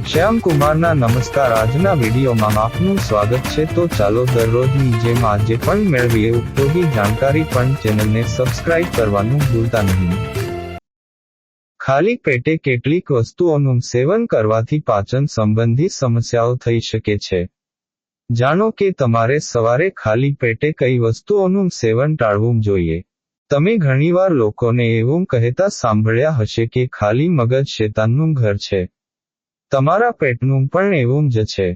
શ્યામ કુમારના નમસ્કાર. આજના વિડીયોમાં આપનું સ્વાગત છે. તો ચાલો દરરોજની જેમ આજે પણ મેળવીએ ઉપયોગી જાણકારી, પણ ચેનલને સબસ્ક્રાઇબ કરવાનું ભૂલતા નહીં. ખાલી પેટે કેટલીક વસ્તુઓનું સેવન કરવાથી પાચન સંબંધી સમસ્યાઓ થઈ શકે છે. જાણો કે તમારે સવારે ખાલી પેટે કઈ વસ્તુઓનું સેવન ટાળવું જોઈએ. તમે ઘણીવાર લોકોને એવું કહેતા સાંભળ્યા હશે કે ખાલી મગજ શેતાનનું ઘર છે. તમારા પેટનું પણ એવું જ છે.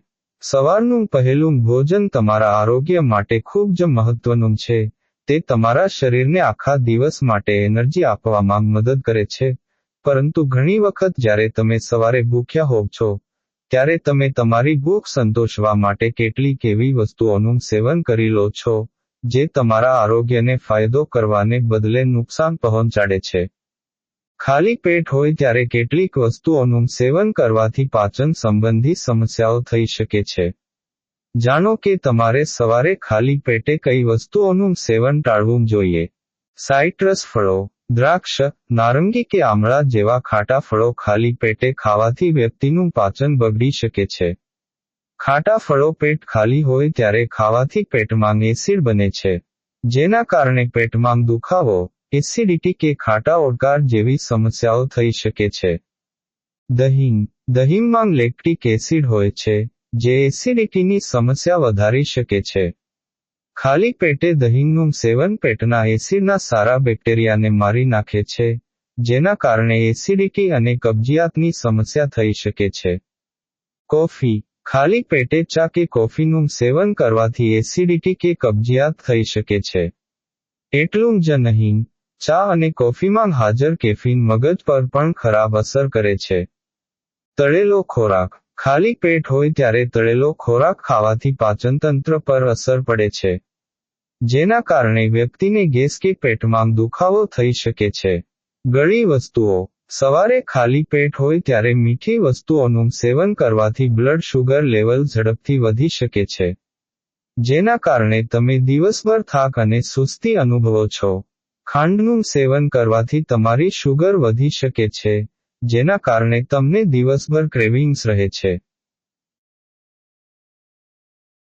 સવારનું પહેલું ભોજન તમારા આરોગ્ય માટે ખૂબ જ મહત્વનું છે. તે તમારા શરીરને આખા દિવસ માટે એનર્જી આપવામાં મદદ કરે છે. પરંતુ ઘણી વખત જ્યારે તમે સવારે ભૂખ્યા હોવ છો, ત્યારે તમે તમારી ભૂખ સંતોષવા માટે કેટલીક એવી વસ્તુઓનું સેવન કરી લો છો, જે તમારા આરોગ્યને ફાયદો કરવાને બદલે નુકસાન પહોંચાડે છે. ખાલી પેટ હોય ત્યારે કેટલીક વસ્તુઓનું સેવન કરવાથી પાચન સંબંધી સમસ્યાઓ થઈ શકે છે. જાણો કે તમારે સવારે ખાલી પેટે કઈ વસ્તુઓનું સેવન ટાળવું જોઈએ. સાઇટ્રસ ફળો, દ્રાક્ષ, નારંગી કે આમળા જેવા ખાટા ફળો ખાલી પેટે ખાવાથી વ્યક્તિનું પાચન બગડી શકે છે. ખાટા ફળો પેટ ખાલી હોય ત્યારે ખાવાથી પેટમાં એસિડ બને છે, જેના કારણે પેટમાં દુખાવો, એસિડિટી કે ખાટા ઓડકાર જેવી સમસ્યાઓ થઈ શકે છે. દહીંમાં લેક્ટિક એસિડ હોય છે, જે એસિડિટીની સમસ્યા વધારી શકે છે. ખાલી પેટે દહીંનું સેવન પેટના એસિડના સારા બેક્ટેરિયાને મારી નાખે છે, જેના કારણે એસિડિટી અને કબજિયાતની સમસ્યા થઈ શકે છે. કોફી, ખાલી પેટે ચા કે કોફીનું સેવન કરવાથી એસિડિટી કે કબજિયાત થઈ શકે છે. એટલું જ નહીં, ચા અને કોફીમાં હાજર કેફીન મગજ પર પણ ખરાબ અસર કરે છે. તળેલો ખોરાક, ખાલી પેટ હોય ત્યારે તળેલો ખોરાક ખાવાથી પાચનતંત્ર પર અસર પડે છે, જેના કારણે વ્યક્તિને ગેસ કે પેટમાં દુખાવો થઈ શકે છે. ગળી વસ્તુઓ, સવારે ખાલી પેટ હોય ત્યારે મીઠી વસ્તુઓનું સેવન કરવાથી બ્લડ શુગર લેવલ ઝડપથી વધી શકે છે, જેના કારણે તમે દિવસભર થાક અને સુસ્તી અનુભવો છો. ખાંડનું સેવન કરવાથી તમારી શુગર વધી શકે છે, જેના કારણે તમને દિવસભર ક્રેવિંગ્સ રહે છે.